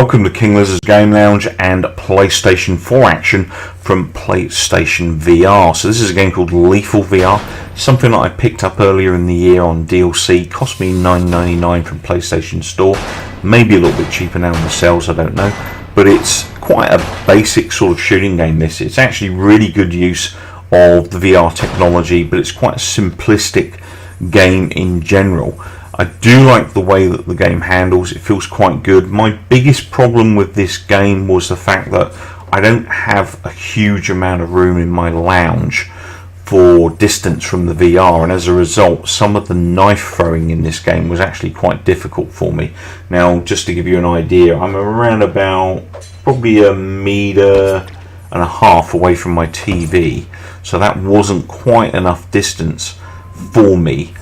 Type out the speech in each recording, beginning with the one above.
welcome to King Lizard's Game Lounge and PlayStation 4 action from PlayStation VR. So this is a game called Lethal VR, something that I picked up earlier in the year on DLC, cost me $9.99 from PlayStation Store, maybe a little bit cheaper now in the sales, I don't know, but it's quite a basic sort of shooting game this. It's actually really good use of the VR technology, but it's quite a simplistic game in general. I do like the way that the game handles. It feels quite good. My biggest problem with this game was the fact that I don't have a huge amount of room in my lounge for distance from the VR, and as a result some of the knife throwing in this game was actually quite difficult for me. Now, just to give you an idea, I'm around about probably 1.5 meters away from my TV, so that wasn't quite enough distance for me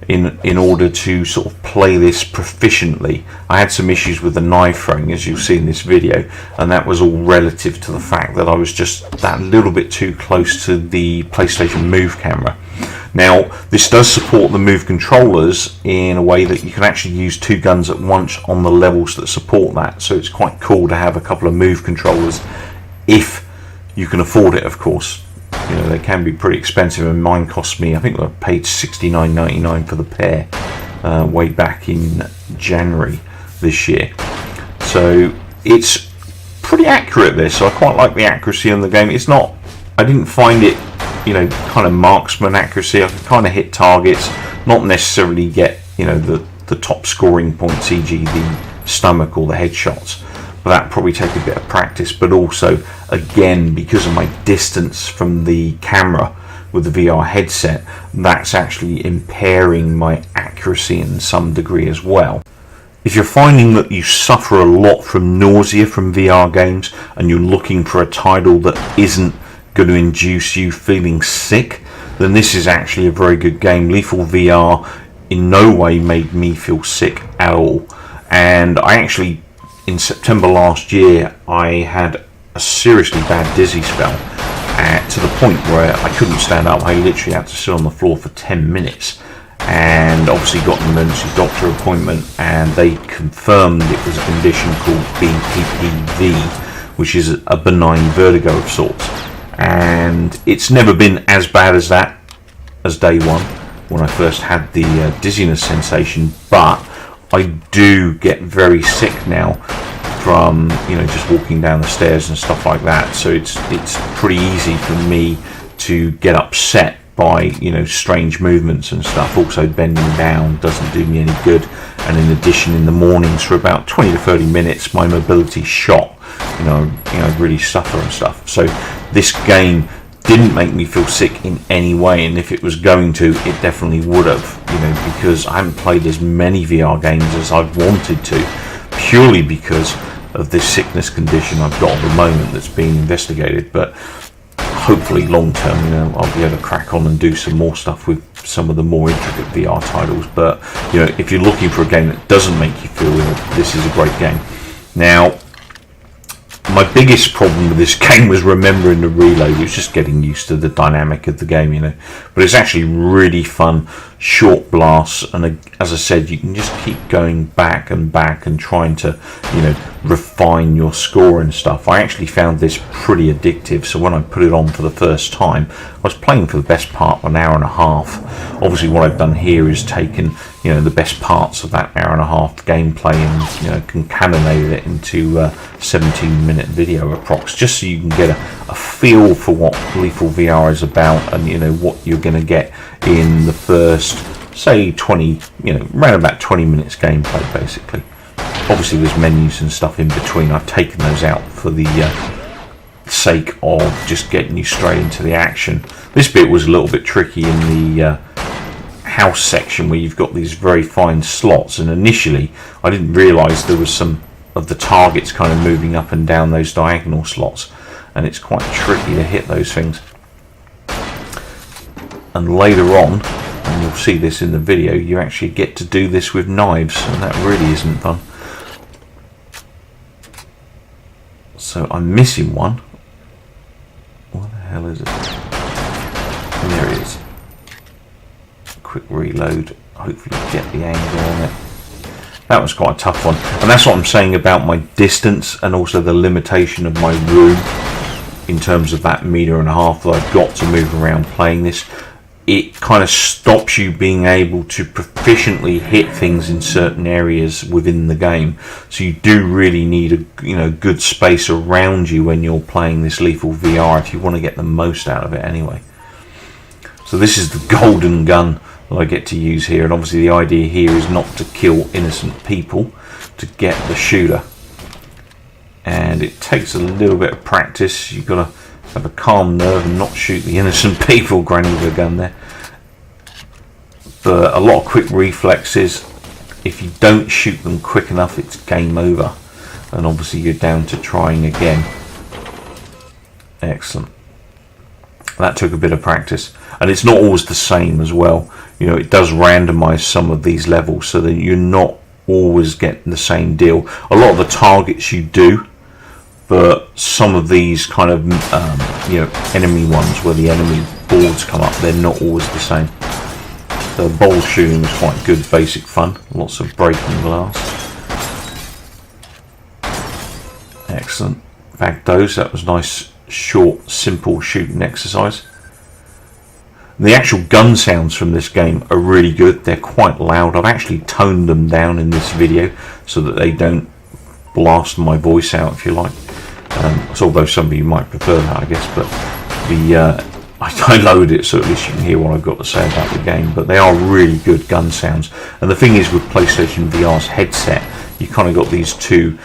in order to sort of play this proficiently. I had some issues with the knife throwing, as you'll see in this video, and that was all relative to the fact that I was just that little bit too close to the PlayStation Move camera. Now, this does support the Move controllers in a way that you can actually use two guns at once on the levels that support that, so it's quite cool to have a couple of Move controllers if you can afford it, of course. You know, they can be pretty expensive, and mine cost me, I think I paid $69.99 for the pair way back in January this year. So it's pretty accurate, this, so I quite like the accuracy in the game. It's not, I didn't find it, you know, kind of marksman accuracy. I could kind of hit targets, not necessarily get, you know, the top scoring points, e.g. the stomach or the headshots. But that probably take a bit of practice, but also, again, because of my distance from the camera with the VR headset, that's actually impairing my accuracy in some degree as well. If you're finding that you suffer a lot from nausea from VR games and you're looking for a title that isn't going to induce you feeling sick, then this is actually a very good game. Lethal VR in no way made me feel sick at all, and I actually, in September last year, I had a seriously bad dizzy spell to the point where I couldn't stand up. I literally had to sit on the floor for 10 minutes, and obviously got an emergency doctor appointment, and they confirmed it was a condition called BPPV, which is a benign vertigo of sorts, and it's never been as bad as that as day one when I first had the dizziness sensation, but I do get very sick now from, you know, just walking down the stairs and stuff like that. So it's pretty easy for me to get upset by, you know, strange movements and stuff. Also, bending down doesn't do me any good, and in addition, in the mornings for about 20 to 30 minutes my mobility's shot. You know, I really suffer and stuff. So this game didn't make me feel sick in any way, and if it was going to, it definitely would have, you know, because I haven't played as many VR games as I've wanted to, purely because of this sickness condition I've got at the moment that's being investigated. But hopefully long term, you know, I'll be able to crack on and do some more stuff with some of the more intricate VR titles. But, you know, if you're looking for a game that doesn't make you feel ill, this is a great game. Now, my biggest problem with this game was remembering the reload. It was just getting used to the dynamic of the game, you know. But it's actually really fun, short blasts, and as I said, you can just keep going back and back and trying to, you know, refine your score and stuff. I actually found this pretty addictive, so when I put it on for the first time, I was playing for the best part of 1.5 hours. Obviously, what I've done here is taken, you know, the best parts of that 1.5 hours gameplay and, you know, concatenated it into a 17-minute video approx, just so you can get a feel for what Lethal VR is about, and, you know, what you're going to get in the first, say, 20, you know, around about 20 minutes gameplay, basically. Obviously, there's menus and stuff in between. I've taken those out for the sake of just getting you straight into the action. This bit was a little bit tricky in the house section, where you've got these very fine slots, and initially I didn't realise there was some of the targets kind of moving up and down those diagonal slots, and it's quite tricky to hit those things. And later on, and you'll see this in the video, you actually get to do this with knives, and that really isn't fun. So I'm missing one. What the hell is it? And there it is. Quick reload. Hopefully get the angle on it. That was quite a tough one, and that's what I'm saying about my distance and also the limitation of my room in terms of that 1.5 meters that I've got to move around playing this. It kind of stops you being able to proficiently hit things in certain areas within the game. So you do really need a good space around you when you're playing this Lethal VR if you want to get the most out of it anyway. So this is the golden gun that I get to use here, and obviously the idea here is not to kill innocent people, to get the shooter. And it takes a little bit of practice. You've got to have a calm nerve and not shoot the innocent people, granny with a gun there. But a lot of quick reflexes. If you don't shoot them quick enough, it's game over, and obviously you're down to trying again. Excellent. That took a bit of practice, and it's not always the same as well. It does randomize some of these levels so that you're not always getting the same deal. A lot of the targets you do, but some of these kind of enemy ones where the enemy boards come up, they're not always the same. The ball shooting was quite good, basic fun. Lots of breaking glass. Excellent. Bagged those. That was nice, short, simple shooting exercise. The actual gun sounds from this game are really good. They're quite loud. I've actually toned them down in this video so that they don't blast my voice out, if you like. Although some of you might prefer that, I guess, but I lowered it so at least you can hear what I've got to say about the game. But they are really good gun sounds, and the thing is with PlayStation VR's headset, you kind of got these two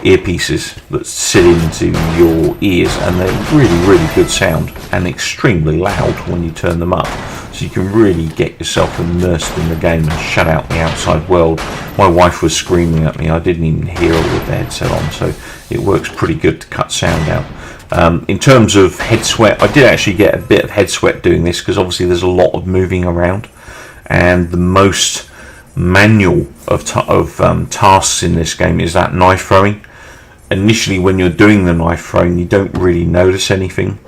earpieces that sit into your ears, and they're really good sound and extremely loud when you turn them up, so you can really get yourself immersed in the game and shut out the outside world. My wife was screaming at me, I didn't even hear her with the headset on, so it works pretty good to cut sound out. In terms of head sweat, I did actually get a bit of head sweat doing this because obviously there's a lot of moving around, and the most manual of tasks in this game is that knife throwing. Initially when you're doing the knife throwing, you don't really notice anything,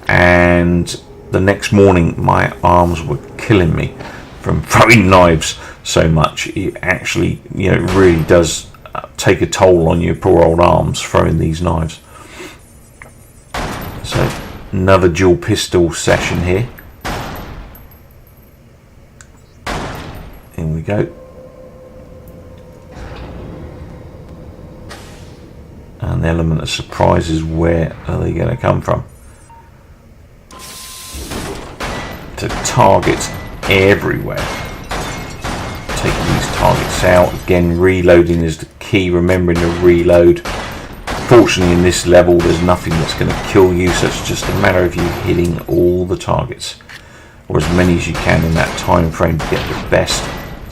and the next morning my arms were killing me from throwing knives so much. It actually really does take a toll on your poor old arms throwing these knives. So another dual pistol session here. In we go. And the element of surprise is, where are they going to come from? To targets everywhere. Taking these targets out. Again, reloading is the key. Remembering to reload. Fortunately, in this level, there's nothing that's going to kill you, so it's just a matter of you hitting all the targets, or as many as you can in that time frame to get the best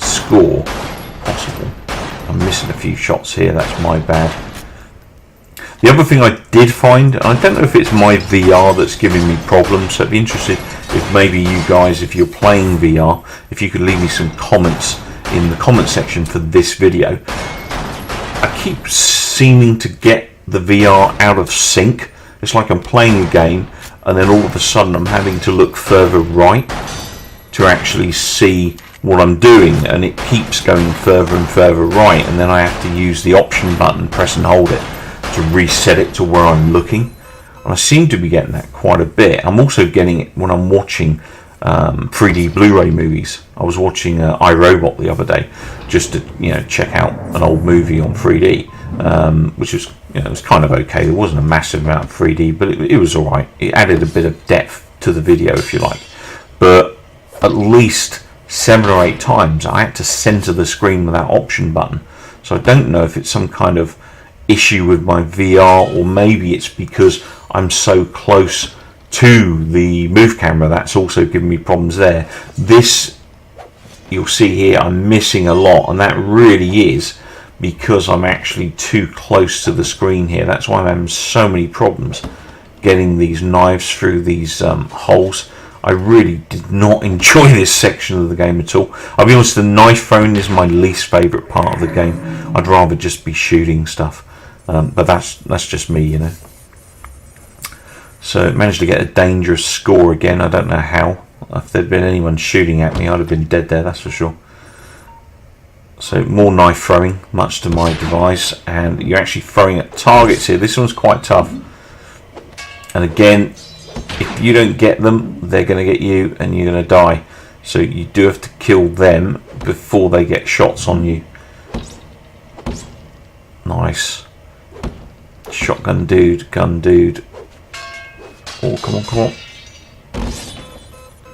score possible. I'm missing a few shots here. That's my bad. The other thing I did find, and I don't know if it's my VR that's giving me problems, so I'd be interested if maybe you guys, if you're playing VR, if you could leave me some comments in the comment section for this video. I keep seeming to get the VR out of sync. It's like I'm playing a game and then all of a sudden I'm having to look further right to actually see what I'm doing, and it keeps going further and further right, and then I have to use the option button, press and hold it to reset it to where I'm looking. And I seem to be getting that quite a bit. I'm also getting it when I'm watching 3D Blu-ray movies. I was watching iRobot the other day just to check out an old movie on 3D, which was it was kind of okay. There wasn't a massive amount of 3D, but it was all right. It added a bit of depth to the video, if you like. But at least 7 or 8 times I had to center the screen with that option button. So I don't know if it's some kind of issue with my VR, or maybe it's because I'm so close to the move camera that's also giving me problems there. This, you'll see here, I'm missing a lot, and that really is because I'm actually too close to the screen here. That's why I'm having so many problems getting these knives through these holes. I really did not enjoy this section of the game at all. I'll be honest, the knife throwing is my least favourite part of the game. I'd rather just be shooting stuff. But that's just me, So managed to get a dangerous score again. I don't know how. If there'd been anyone shooting at me, I'd have been dead there, that's for sure. So more knife throwing, much to my device, and you're actually throwing at targets here. This one's quite tough. And again, if you don't get them, they're going to get you and you're going to die. So you do have to kill them before they get shots on you. Nice. Shotgun dude, gun dude. Oh, come on, come on.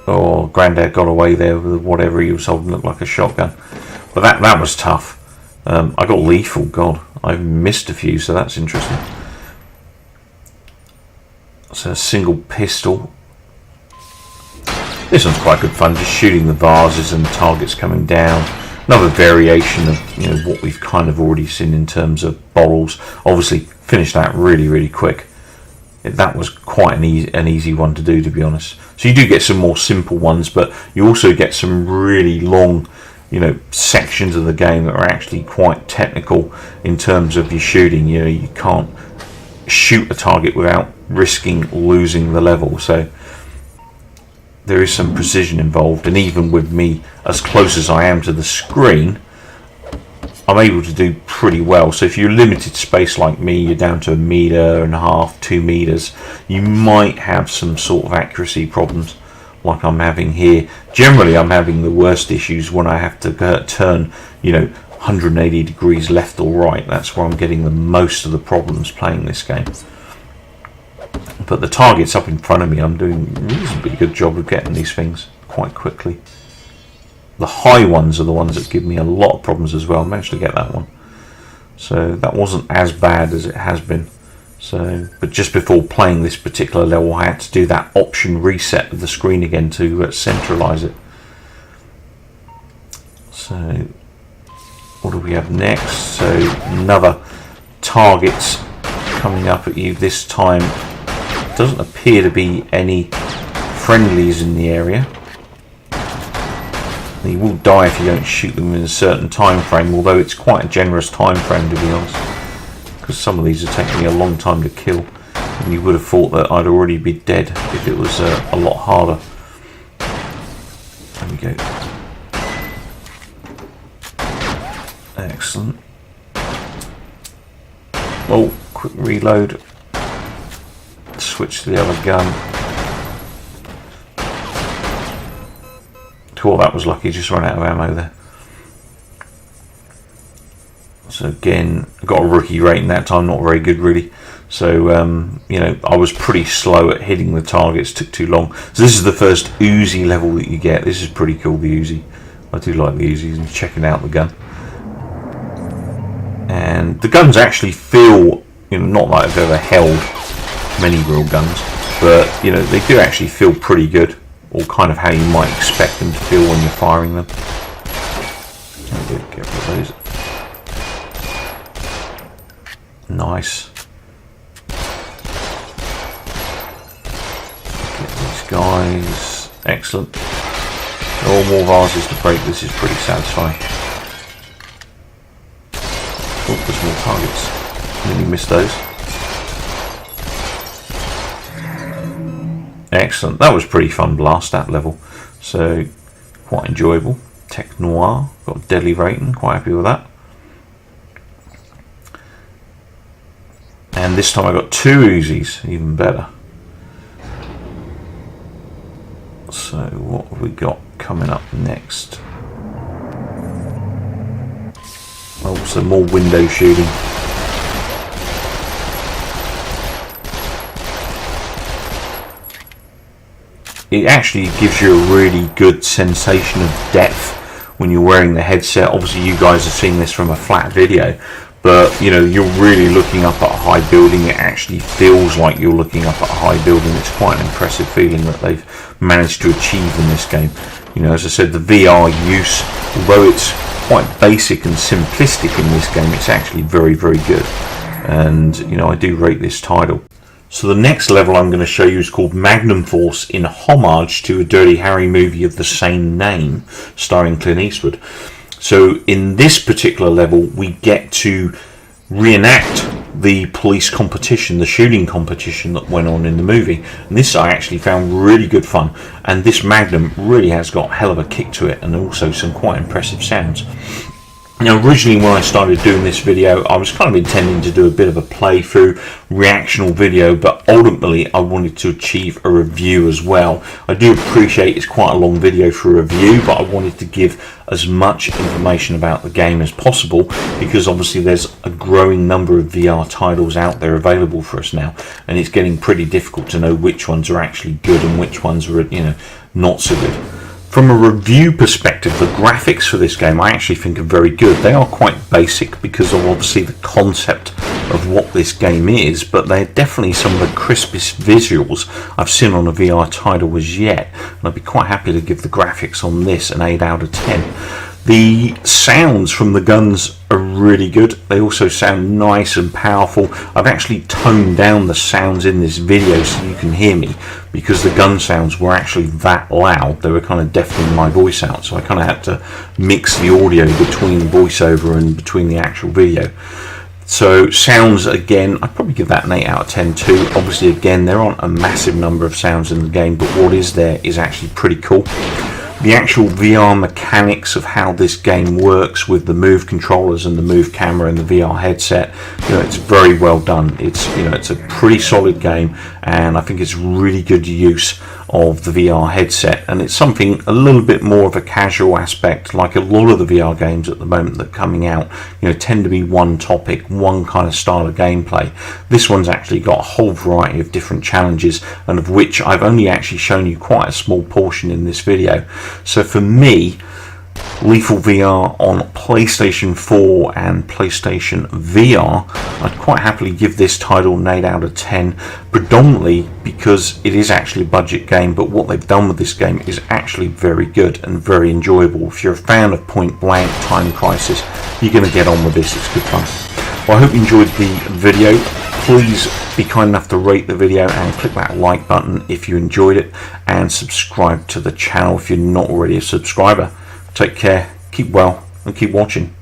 Oh, Grandad got away there with whatever he was holding, looked like a shotgun. But that was tough. I got lethal, God. I missed a few, so that's interesting. So a single pistol. This one's quite good fun, just shooting the vases and targets coming down. Another variation of, you know, what we've kind of already seen in terms of bottles. Obviously, finished that really, really quick. That was quite an easy one to do, to be honest. So you do get some more simple ones, but you also get some really long, you know, sections of the game that are actually quite technical in terms of your shooting. You know, you can't shoot a target without risking losing the level. So there is some precision involved, and even with me as close as I am to the screen, I'm able to do pretty well. So if you're limited space like me, you're down to 1.5 meters, 2 meters, you might have some sort of accuracy problems like I'm having here. Generally, I'm having the worst issues when I have to turn, you know, 180 degrees left or right. That's where I'm getting the most of the problems playing this game. But the targets up in front of me, I'm doing a reasonably good job of getting these things quite quickly. The high ones are the ones that give me a lot of problems as well. I managed to get that one. So that wasn't as bad as it has been. So, but just before playing this particular level, I had to do that option reset of the screen again to centralize it. So, what do we have next? So, another targets coming up at you. This time, doesn't appear to be any friendlies in the area. You will die if you don't shoot them in a certain time frame, although it's quite a generous time frame, to be honest, because some of these are taking me a long time to kill, and you would have thought that I'd already be dead if it was a lot harder. There we go. Excellent. Oh, quick reload. Switch to the other gun. Cool, that was lucky, just ran out of ammo there. So again, I got a rookie rating that time, not very good really. So, you know, I was pretty slow at hitting the targets, took too long. So this is the first Uzi level that you get. This is pretty cool, the Uzi. I do like the Uzis, and checking out the gun. And the guns actually feel, you know, not like I've ever held many real guns, but, you know, they do actually feel pretty good. Or kind of how you might expect them to feel when you're firing them. Get rid of those. Nice. Get these guys. Excellent. All more vases to break. This is pretty satisfying. Oh, there's more targets. Nearly missed those. Excellent. That was pretty fun blast, that level. So, quite enjoyable. Tech Noir. Got a deadly rating. Quite happy with that. And this time I got 2 Uzis. Even better. So, what have we got coming up next? Oh, some more window shooting. It actually gives you a really good sensation of depth when you're wearing the headset. Obviously you guys are seeing this from a flat video, but you know, you're really looking up at a high building. It actually feels like you're looking up at a high building. It's quite an impressive feeling that they've managed to achieve in this game. You know, as I said, the VR use, although it's quite basic and simplistic in this game, it's actually very, very good. And you know, I do rate this title. So the next level I'm going to show you is called Magnum Force, in homage to a Dirty Harry movie of the same name, starring Clint Eastwood. So in this particular level, we get to reenact the police competition, the shooting competition that went on in the movie. And this I actually found really good fun. And this Magnum really has got a hell of a kick to it, and also some quite impressive sounds. Now, originally when I started doing this video, I was kind of intending to do a bit of a playthrough, reactional video, but ultimately I wanted to achieve a review as well. I do appreciate it's quite a long video for a review, but I wanted to give as much information about the game as possible, because obviously there's a growing number of VR titles out there available for us now, and it's getting pretty difficult to know which ones are actually good and which ones are, you know, not so good. From a review perspective, the graphics for this game I actually think are very good. They are quite basic because of obviously the concept of what this game is, but they're definitely some of the crispest visuals I've seen on a VR title as yet, and I'd be quite happy to give the graphics on this an 8 out of 10. The sounds from the guns are really good. They also sound nice and powerful. I've actually toned down the sounds in this video so you can hear me, because the gun sounds were actually that loud. They were kind of deafening my voice out, so I kind of had to mix the audio between the voiceover and between the actual video. So sounds, again, I'd probably give that an 8 out of 10 too. Obviously, again, there aren't a massive number of sounds in the game, but what is there is actually pretty cool. The actual VR mechanics of how this game works with the Move controllers and the Move camera and the VR headset, you know, it's very well done. It's, you know, it's a pretty solid game, and I think it's really good use of the VR headset, and it's something a little bit more of a casual aspect. Like a lot of the VR games at the moment that are coming out, you know, tend to be one topic, one kind of style of gameplay. This one's actually got a whole variety of different challenges, and of which I've only actually shown you quite a small portion in this video. So for me, Lethal VR on PlayStation 4 and PlayStation VR, I'd quite happily give this title an 8 out of 10, predominantly because it is actually a budget game, but what they've done with this game is actually very good and very enjoyable. If you're a fan of Point Blank, Time Crisis, you're going to get on with this. It's good fun. Well, I hope you enjoyed the video. Please be kind enough to rate the video and click that like button if you enjoyed it, and subscribe to the channel if you're not already a subscriber. Take care, keep well, and keep watching.